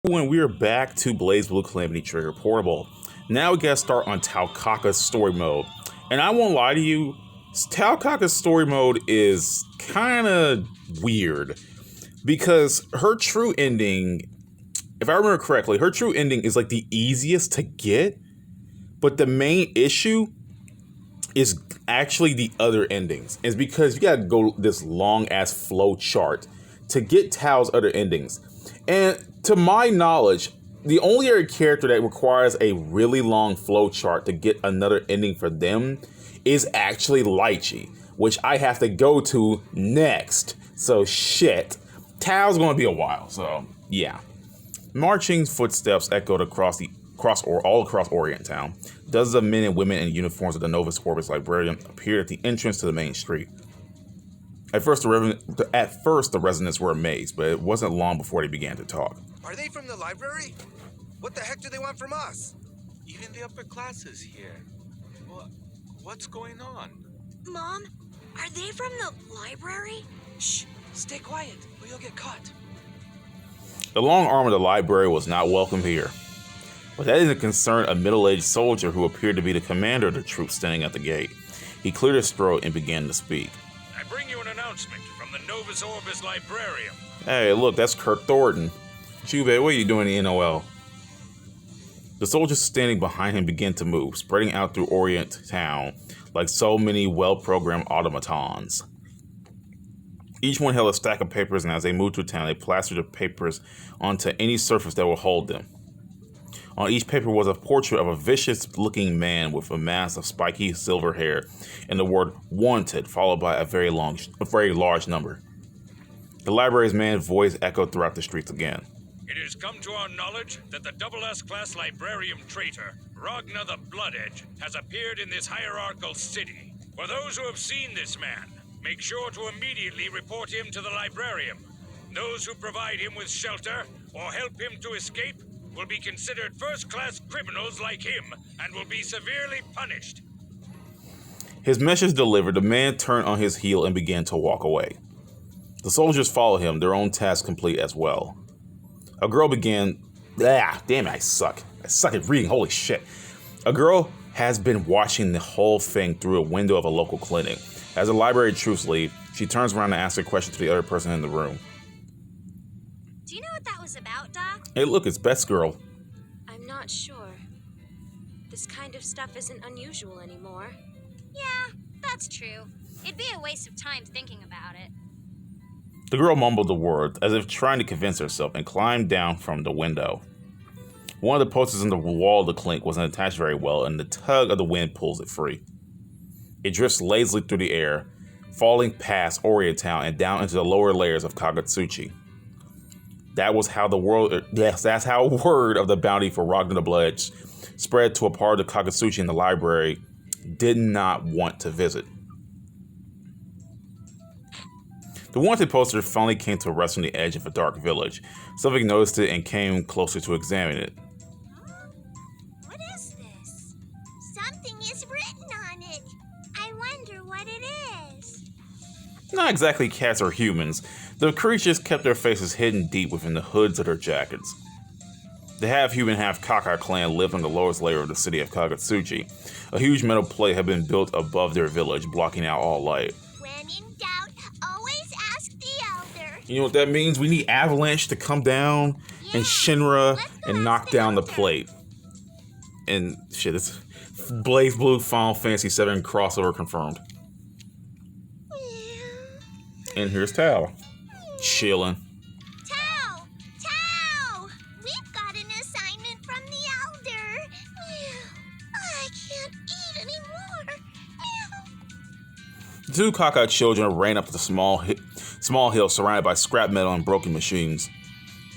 When we are back to BlazBlue Calamity Trigger Portable. Now we gotta start on Taokaka's story mode. And I won't lie to you, Taokaka's story mode is kinda weird. Because her true ending, if I remember correctly, her true ending is like the easiest to get. But the main issue is actually the other endings. It's because you gotta go this long ass flow chart to get Tao's other endings. And to my knowledge, the only other character that requires a really long flow chart to get another ending for them is actually Lychee, which I have to go to next. So shit. Tao's gonna be a while, so yeah. Marching footsteps echoed all across Orient Town. Dozens of men and women in uniforms of the Novus Orbis Librarium appeared at the entrance to the main street. At first, the residents were amazed, but it wasn't long before they began to talk. Are they from the library? What the heck do they want from us? Even the upper classes here. What's going on? Mom, are they from the library? Shh, stay quiet or you'll get caught. The long arm of the library was not welcome here. But that didn't concern a middle-aged soldier who appeared to be the commander of the troops standing at the gate. He cleared his throat and began to speak. I bring you an announcement from the Novus Orbis Librarium. Hey, look, that's Kirk Thornton. Jube, what are you doing in the NOL? The soldiers standing behind him began to move, spreading out through Orient Town like so many well-programmed automatons. Each one held a stack of papers, and as they moved through town, they plastered the papers onto any surface that would hold them. On each paper was a portrait of a vicious-looking man with a mass of spiky silver hair and the word "wanted" followed by a very large number. The library's man's voice echoed throughout the streets again. It has come to our knowledge that the SS class librarium traitor, Ragnar the Blood Edge, has appeared in this hierarchical city. For those who have seen this man, make sure to immediately report him to the librarium. Those who provide him with shelter or help him to escape will be considered first-class criminals like him and will be severely punished. His message delivered, the man turned on his heel and began to walk away. The soldiers followed him, their own task complete as well. A girl began... damn it, I suck. I suck at reading, holy shit. A girl has been watching the whole thing through a window of a local clinic. As the library troops leave, she turns around and asks a question to the other person in the room. Do you know what that was about, Doc? Hey, look, it's Beth's girl. I'm not sure. This kind of stuff isn't unusual anymore. Yeah, that's true. It'd be a waste of time thinking about it. The girl mumbled the word, as if trying to convince herself, and climbed down from the window. One of the posters on the wall of the clinic wasn't attached very well, and the tug of the wind pulls it free. It drifts lazily through the air, falling past Orient Town and down into the lower layers of Kagatsuchi. That's how word of the bounty for Ragnar the Blood Edge spread to a part of the Kagatsuchi in the library did not want to visit. The wanted poster finally came to rest on the edge of a dark village. Something noticed it and came closer to examine it. What is this? Something is written on it. I wonder what it is. Not exactly cats or humans. The creatures kept their faces hidden deep within the hoods of their jackets. The half-human, half-Kaka clan lived on the lowest layer of the city of Kagatsuchi. A huge metal plate had been built above their village, blocking out all light. When in doubt, always ask the elder. You know what that means? We need Avalanche to come down and Shinra and knock down the plate. And shit, it's BlazBlue Final Fantasy VII crossover confirmed. And here's Tao. Chillin'. Tao! We've got an assignment from the elder. I can't eat anymore. The two Kaka children ran up the small hill surrounded by scrap metal and broken machines.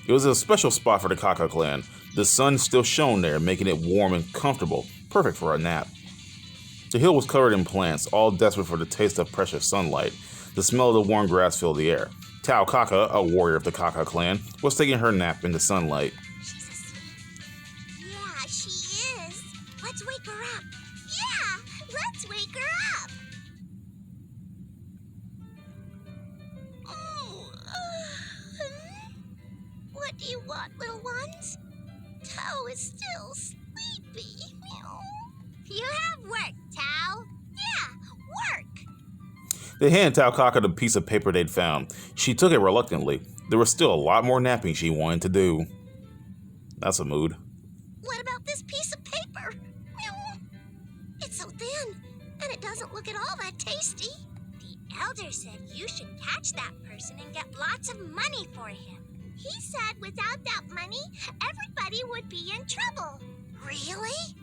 It was a special spot for the Kaka clan. The sun still shone there, making it warm and comfortable, perfect for a nap. The hill was covered in plants, all desperate for the taste of precious sunlight. The smell of the warm grass filled the air. Taokaka, a warrior of the Kaka clan, was taking her nap in the sunlight. She's asleep. Yeah, she is. Let's wake her up. Yeah, let's wake her up. What do you want, little ones? was still sleepy. You have work, Tao. Yeah, work. They handed Taokaka the piece of paper they'd found. She took it reluctantly. There was still a lot more napping she wanted to do. That's a mood. What about this piece of paper? It's so thin, and it doesn't look at all that tasty. The elder said you should catch that person and get lots of money for him. He said without that money, everybody would be in trouble. Really?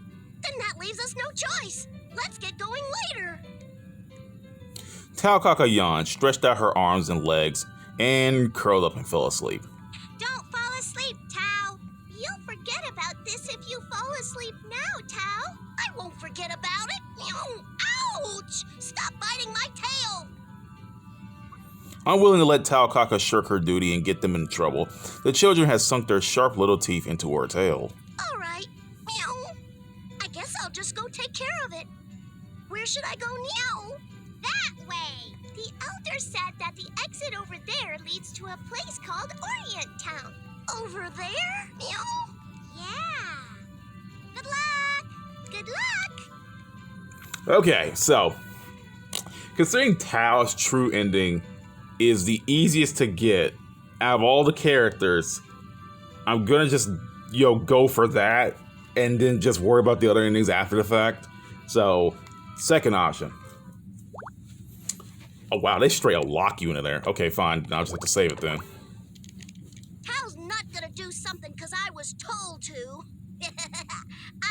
Then that leaves us no choice. Let's get going later. Taokaka yawned, stretched out her arms and legs, and curled up and fell asleep. Don't fall asleep, Tao. You'll forget about this if you fall asleep now, Tao. I won't forget about it. Ouch! Stop biting my tail. Unwilling to let Taokaka shirk her duty and get them in trouble, the children had sunk their sharp little teeth into her tail. All right. I guess I'll just go take care of it. Where should I go now? That way. The elder said that the exit over there leads to a place called Orient Town. Over there? Yeah. Good luck. Good luck. Okay, so, considering Tao's true ending is the easiest to get out of all the characters, I'm gonna just, go for that and then just worry about the other endings after the fact. So, second option. Oh wow, they straight up lock you into there. Okay, fine, I'll just have to save it then. Tao's not gonna do something because I was told to.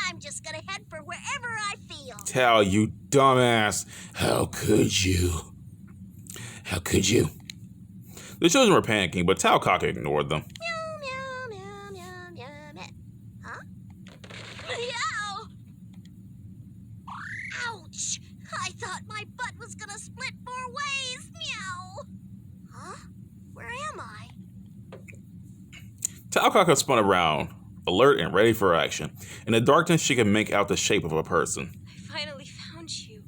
I'm just gonna head for wherever I feel. Tao, you dumbass. How could you? How could you? The children were panicking, but Taokaka ignored them. Meow, meow, meow, meow, meow, meow. Huh? Meow! Ouch! I thought my butt was gonna split 4 ways. Meow! Huh? Where am I? Taokaka spun around, alert and ready for action. In the darkness, she could make out the shape of a person. I finally found you.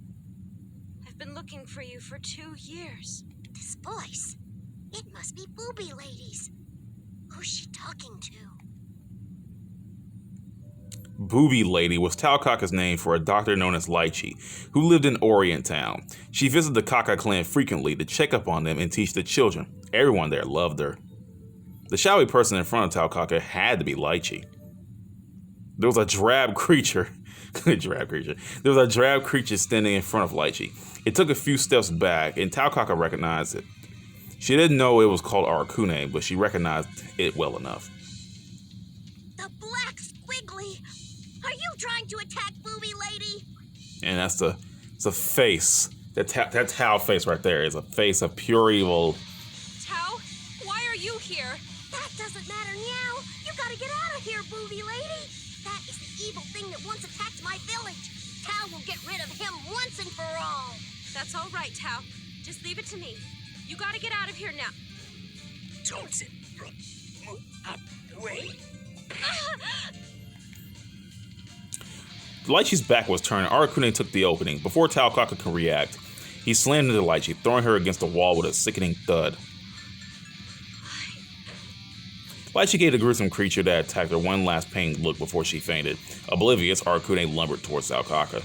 I've been looking for you for 2 years. This voice. It must be Booby Lady's. Who's she talking to? Booby Lady was Taokaka's name for a doctor known as Lychee, who lived in Orient Town. She visited the Kaka clan frequently to check up on them and teach the children. Everyone there loved her. The shadowy person in front of Taokaka had to be Lychee. There was a drab creature. There was a drab creature standing in front of Lychee. It took a few steps back, and Taokaka recognized it. She didn't know it was called Arakune, but she recognized it well enough. The black squiggly! Are you trying to attack Booby Lady? And that's the face. That Tao face right there is a face of pure evil. Tao, why are you here? That doesn't matter now. You gotta get out of here, Booby Lady. That is the evil thing that once attacked my village. Tao will get rid of him once and for all. That's all right, Tao. Just leave it to me. You gotta get out of here now. Don't sit. Move up. Wait. Lychee's back was turned. Arakune took the opening. Before Taokaka could react, he slammed into Lychee, throwing her against the wall with a sickening thud. Lychee gave the gruesome creature that attacked her one last pained look before she fainted. Oblivious, Arakune lumbered towards Taokaka.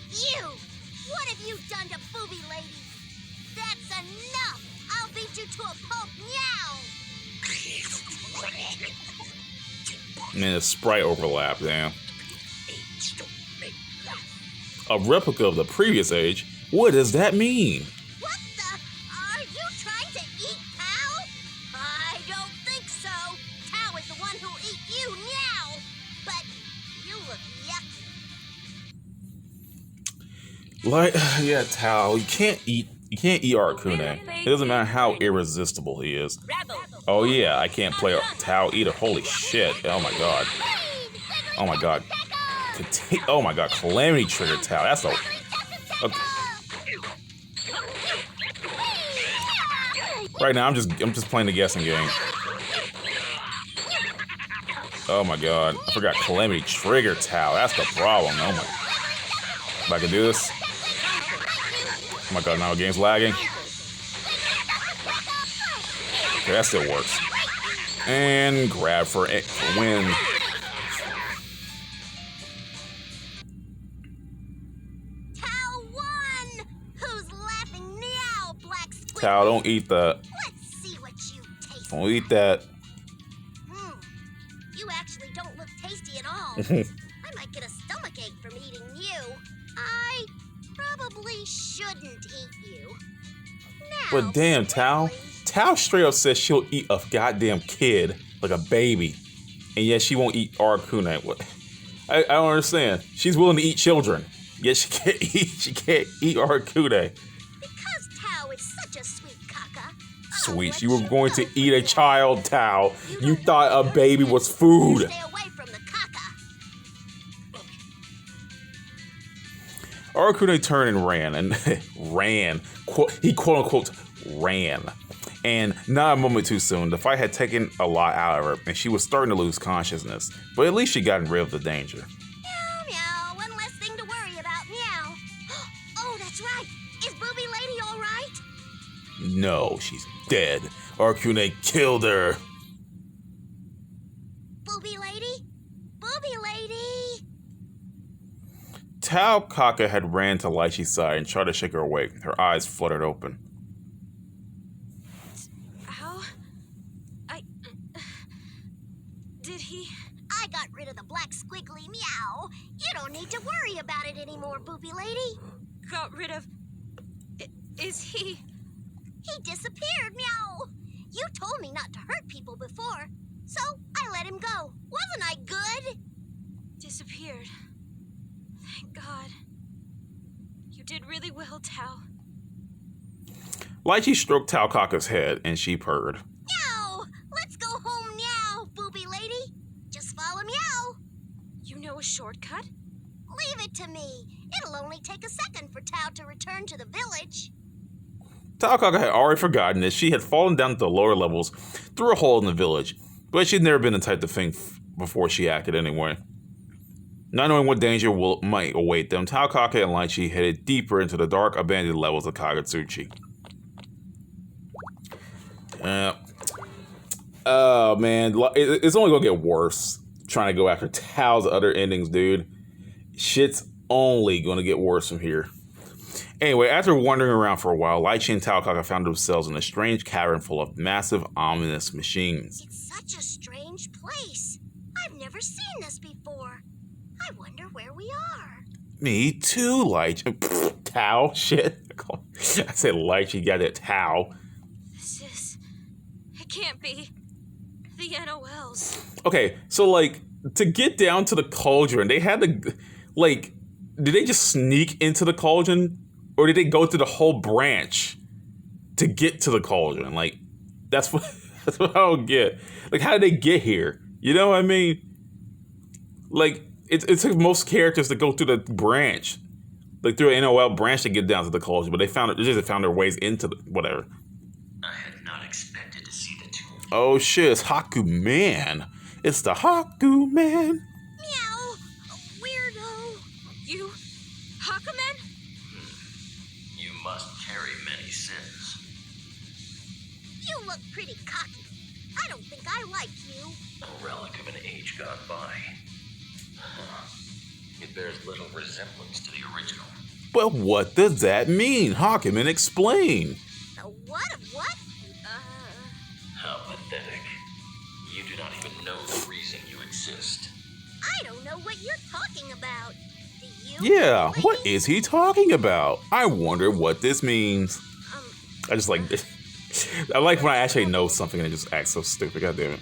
You! What have you done to Booby Lady? That's enough! I'll beat you to a pulp now! And then the sprite overlapped, damn. A replica of the previous age? What does that mean? What the? Are you trying to eat Tao? I don't think so. Tao is the one who'll eat you now. But you look yucky. Like, yeah, Tao, you can't eat Arakune. It doesn't matter how irresistible he is. Oh yeah, I can't play Tao either. Holy shit. Oh my god. Oh my god. Oh my god, Calamity trigger Tao. That's a... Okay. Right now, I'm just playing the guessing game. Oh my god, I forgot Calamity trigger Tao. That's the problem. Oh my... If I can do this. Oh my god, now the game's lagging. Okay, that still works. And grab for win. Tao, don't eat that. Let's see what you taste. Don't eat that. You actually don't look tasty at all. I might get a stomachache from eating you. I probably shouldn't eat you. Now, But damn, Tao. Tao straight up says she'll eat a goddamn kid, like a baby. And yet she won't eat Arcune. What? I don't understand. She's willing to eat children. Yet she can't eat Arcune. Because Tao is such a sweet caca. Sweet, you were going to eat a child, Tao. You thought a baby was food. Stay away from the caca. Arcune turned and ran, he quote unquote ran. And not a moment too soon, the fight had taken a lot out of her, and she was starting to lose consciousness. But at least she got rid of the danger. Meow, meow. One less thing to worry about. Meow. Oh, that's right. Is Booby Lady all right? No, she's dead. Arcune killed her. Booby Lady? Booby Lady! Taokaka had ran to Lychee's side and tried to shake her awake. Her eyes fluttered open. Did he? I got rid of the black squiggly meow. You don't need to worry about it anymore, Booby Lady. Got rid of... Is he... He disappeared, meow. You told me not to hurt people before, so I let him go. Wasn't I good? disappeared? Thank God. You did really well, Tao. Lychee stroked Taokaka's head, and she purred. Meow! Let's go home now, booby lady. Just follow Meow. You know a shortcut? Leave it to me. It'll only take a second for Tao to return to the village. Taokaka had already forgotten that she had fallen down to the lower levels through a hole in the village, but she'd never been the type to think before she acted anyway. Not knowing what danger might await them, Taokaka and Lychee headed deeper into the dark, abandoned levels of Kagatsuchi. Oh man, it's only gonna get worse trying to go after Tao's other endings, dude. Shit's only gonna get worse from here. Anyway, after wandering around for a while, Lychee and Taokaka found themselves in a strange cavern full of massive, ominous machines. It's such a strange place. I've never seen this before. I wonder where we are. Me too, Lychee. Tao? Shit. I said Lychee, got that Tao. It can't be. The NOLs. Okay, so like, to get down to the cauldron, they had to, like, did they just sneak into the cauldron? Or did they go through the whole branch to get to the cauldron? Like, that's what I don't get. Like, how did they get here? You know what I mean? Like, it took most characters to go through the branch. Like, through an NOL branch to get down to the cauldron. But they just found their ways into the, whatever. I had not expected to see the two of you. Oh shit, it's Haku Man. It's the Haku Man. Meow! Weirdo! You... Hakumen? You must carry many sins. You look pretty cocky. I don't think I like you. A relic of an age gone by. It bears little resemblance to the original. But what does that mean? Hakuman, explain. The what of what? How pathetic. You do not even know the reason you exist. I don't know what you're talking about. Do you? Yeah, lady? what is he talking about? I wonder what this means. I just like, I like when I actually know something and it just acts so stupid. God damn it.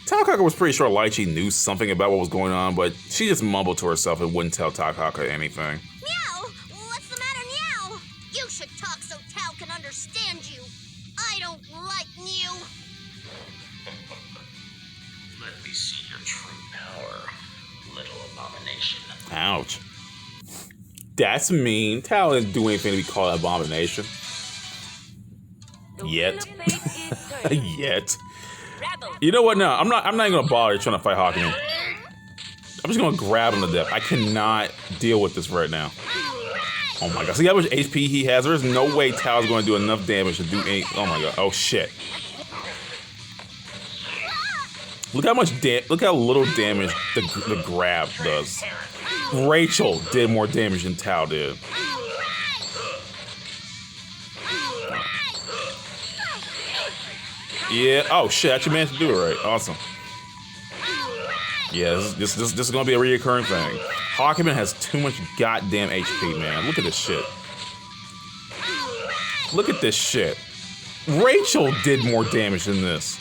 Taokaka was pretty sure Lychee knew something about what was going on, but she just mumbled to herself and wouldn't tell Taokaka anything. Meow! What's the matter, Meow? You should talk so Tao can understand you. I don't like you. Let me see your true power, little abomination. Ouch. That's mean. Tao didn't do anything to be called an abomination. Yet. Yet. You know what? No, I'm not even gonna bother trying to fight Hakuman. I'm just gonna grab him to death. I cannot deal with this right now. Oh my god. See how much HP he has? There's no way Tao's gonna do enough damage to do any. Oh my god. Oh shit. Look how little damage the grab does. Rachel did more damage than Tao did. Yeah. Oh shit! I actually managed to do it right. Awesome. Yeah, this is gonna be a reoccurring thing. Hawkman has too much goddamn HP, man. Look at this shit. Look at this shit. Rachel did more damage than this.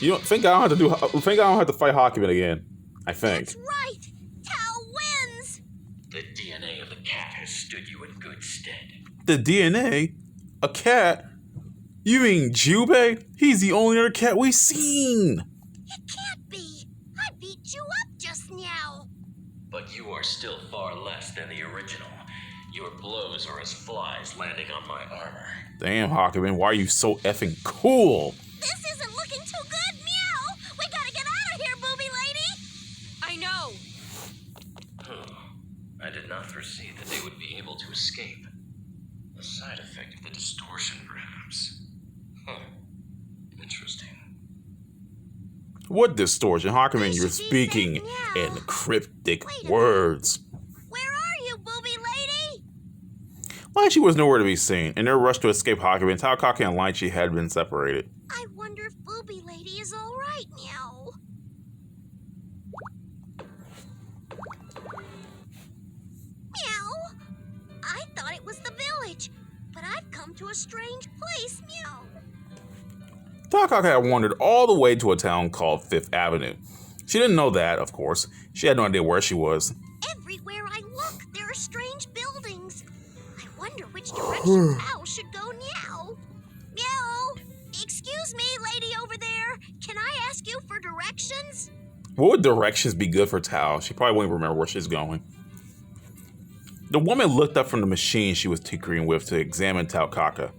You don't think I don't have to fight Hawkman again? I think. That's right. Tao wins. The DNA of the cat has stood you in good stead. The DNA? A cat? You mean Jubei? He's the only other cat we've seen. It can't be. I beat you up just now. But you are still far less than the original. Your blows are as flies landing on my armor. Damn, Hawkman, why are you so effing cool? This isn't looking too good, Meow. We gotta get out of here, booby lady. I know. I did not foresee that they would be able to escape. A side effect of the distortion, perhaps. Interesting. What distortion? Hawkman, you're should be speaking saying in meow. cryptic Wait a words. Where are you, booby lady? Lychee was nowhere to be seen. In their rush to escape Hawkman, Taokaka and Lychee had been separated. I wonder if booby lady is all right, Meow. Meow. I thought it was the village, but I've come to a strange place, Meow. Taokaka had wandered all the way to a town called Fifth Avenue. She didn't know that, of course. She had no idea where she was. Everywhere I look, there are strange buildings. I wonder which direction Meow should go now. Meow! Excuse me, lady over there. Can I ask you for directions? What would directions be good for Tao? She probably won't remember where she's going. The woman looked up from the machine she was tinkering with to examine Taokaka.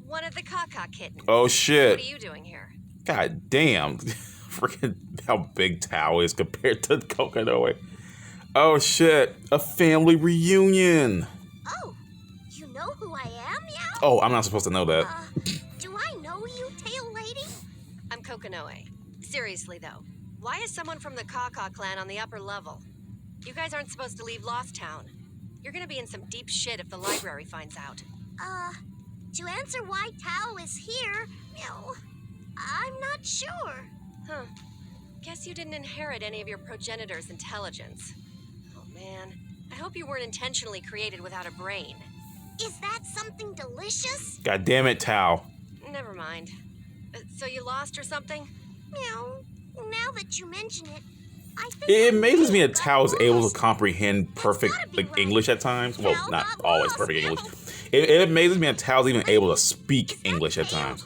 One of the Kaka kittens. Oh shit. What are you doing here? God damn. Freaking how big Tao is compared to Kokonoe. Oh shit. A family reunion. Oh, you know who I am, Meow? Oh, I'm not supposed to know that. Do I know you, Tail Lady? I'm Kokonoe. Seriously though, why is someone from the Kaka clan on the upper level? You guys aren't supposed to leave Lost Town. You're gonna be in some deep shit if the library finds out. To answer why Tao is here, Meow, I'm not sure. Huh. Guess you didn't inherit any of your progenitor's intelligence. Oh man, I hope you weren't intentionally created without a brain. Is that something delicious? God damn it, Tao. Never mind. So you lost or something? Meow, now that you mention it, I think It I amazes me may that have Tao is got able lost. to comprehend perfect gotta be like right. English at times. Well, Tao not got always lost, perfect Meow. English. It amazes me that Tao's even able to speak English at times.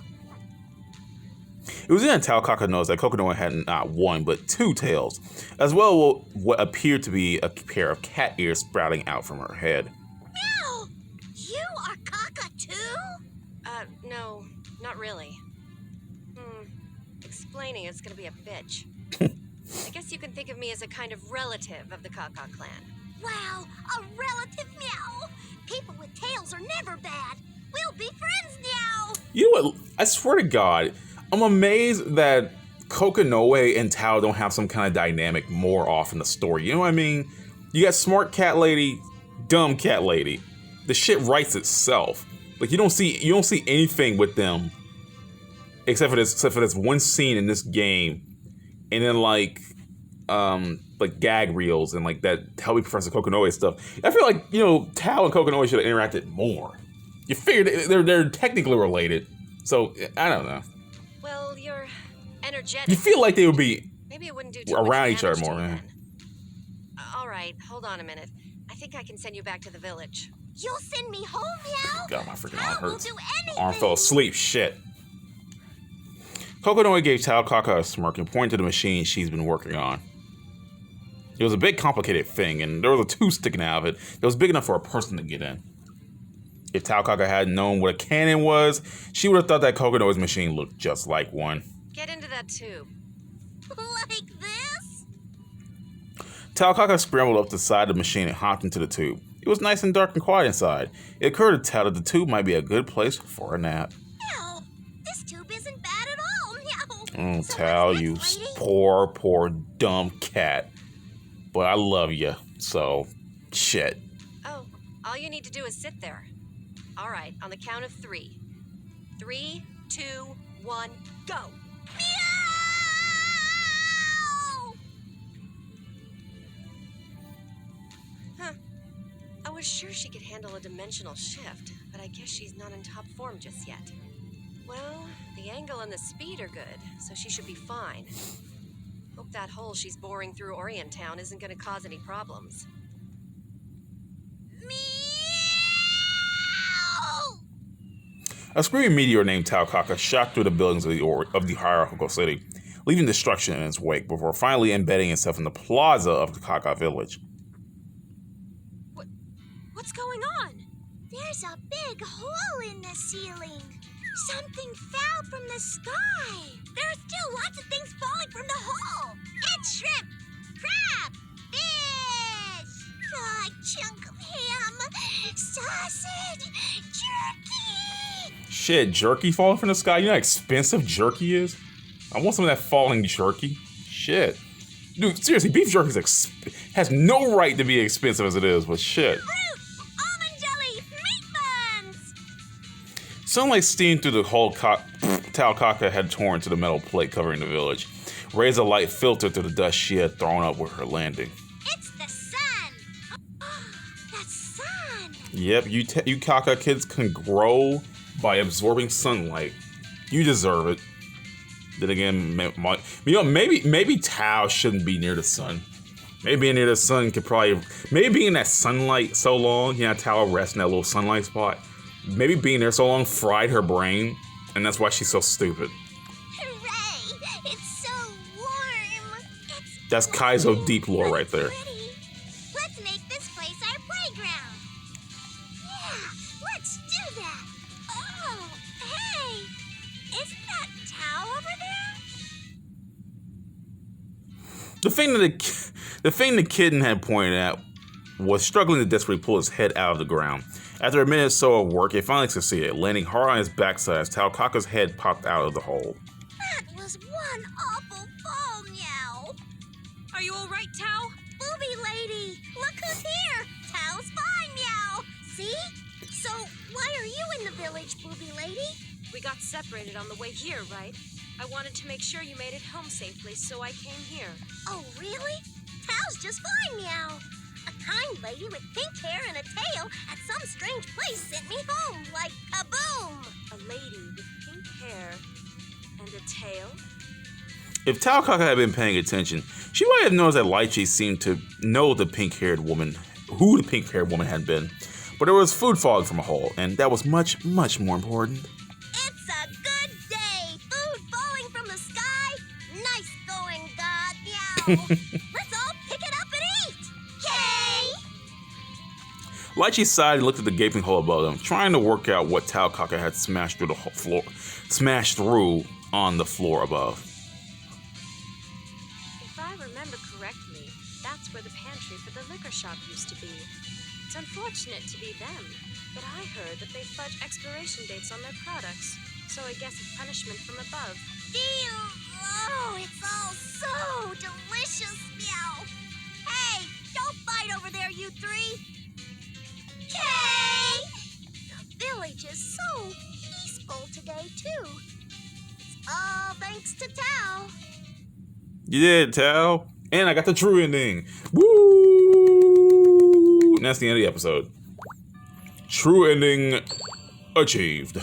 It was then Taokaka knows that Kokonoe had not one but two tails, as well as what appeared to be a pair of cat ears sprouting out from her head. Meow, you are Kaka too? No, not really. Explaining is gonna be a bitch. I guess you can think of me as a kind of relative of the Kaka clan. Wow, a relative, Meow. People with tails are never bad. We'll be friends now. You know what? I swear to God, I'm amazed that Kokonoe and Tao don't have some kind of dynamic more off in the story. You know what I mean? You got smart cat lady, dumb cat lady. The shit writes itself. Like you don't see anything with them except for this one scene in this game, and then like gag reels and like that Help Me Professor Kokonoe stuff. I feel like Tao and Kokonoe should have interacted more. You figured they're technically related, so I don't know. Well, you're energetic. You feel like they would be Maybe it wouldn't do too around much each other damage to more, you man. then. All right, hold on a minute. I think I can send you back to the village. You'll send me home, Meow? God, my freaking Tao arm will hurts. do anything. Arm fell asleep. Shit. Kokonoe gave Taokaka a smirk and pointed to the machine she's been working on. It was a big, complicated thing, and there was a tube sticking out of it that was big enough for a person to get in. If Taokaka had known what a cannon was, she would have thought that Kokonoe's machine looked just like one. Get into that tube. Like this? Taokaka scrambled up the side of the machine and hopped into the tube. It was nice and dark and quiet inside. It occurred to Tao that the tube might be a good place for a nap. Meow, this tube isn't bad at all, Meow. Oh, So Tao, what's you next, lady? poor, dumb cat. But I love you, so shit. Oh, all you need to do is sit there. All right, on the count of 3. 3, 2, 1, go! Huh. I was sure she could handle a dimensional shift, but I guess she's not in top form just yet. Well, the angle and the speed are good, so she should be fine. Hope that hole she's boring through Orient Town isn't going to cause any problems. A screaming meteor named Taokaka shot through the buildings of the hierarchical city, leaving destruction in its wake before finally embedding itself in the plaza of the Kaka village. What's going on? There's a big hole in the ceiling. Something fell from the sky. There are still lots of things falling from the hole. It's shrimp, crab, fish, a chunk of ham, sausage, jerky. Shit, jerky falling from the sky? You know how expensive jerky is? I want some of that falling jerky. Shit. Dude, seriously, beef jerky has no right to be expensive as it is, but shit. Almond jelly, meat buns. Sunlight steamed through the hole Taokaka had torn to the metal plate covering the village. Rays of light filtered through the dust she had thrown up with her landing. It's the sun. That sun. Yep, you Kaka kids can grow by absorbing sunlight. You deserve it. Then again, maybe Tao shouldn't be near the sun. Maybe being near the sun could probably, maybe being in that sunlight so long, Tao rests in that little sunlight spot. Maybe being there so long fried her brain, and that's why she's so stupid. Hooray! It's so warm. That's Kaizou deep lore right there. Pretty. Let's make this place our playground. Yeah, let's do that. Oh, hey! Isn't that Tao over there? The thing the kitten had pointed out was struggling to desperately pull his head out of the ground. After a minute or so of work, it finally succeeded, landing hard on his backside as Taokaka's head popped out of the hole. That was one awful fall, Meow. Are you all right, Tao? Booby lady, look who's here. Tao's fine, Meow. See? So, why are you in the village, Booby lady? We got separated on the way here, right? I wanted to make sure you made it home safely, so I came here. Oh, really? Tao's just fine, Meow. A kind lady with pink hair and a tail at some strange place sent me home, like kaboom! A lady with pink hair and a tail? If Taokaka had been paying attention, she might have noticed that Lychee seemed to know who the pink-haired woman had been. But there was food falling from a hole, and that was much, much more important. It's a good day! Food falling from the sky! Nice going, God, Meow! Let's all pick it up and eat! Yay! Lychee sighed and looked at the gaping hole above them, trying to work out what Taokaka had smashed through on the floor above. If I remember correctly, that's where the pantry for the liquor shop used to be. It's unfortunate to be them, but I heard that they fudge expiration dates on their products, so I guess it's punishment from above. Oh, it's all so delicious, Meow! Hey, don't fight over there, you three! Kay! The village is so peaceful today, too. It's all thanks to Tao. You did, Tao. And I got the true ending. Woo! And that's the end of the episode. True ending achieved.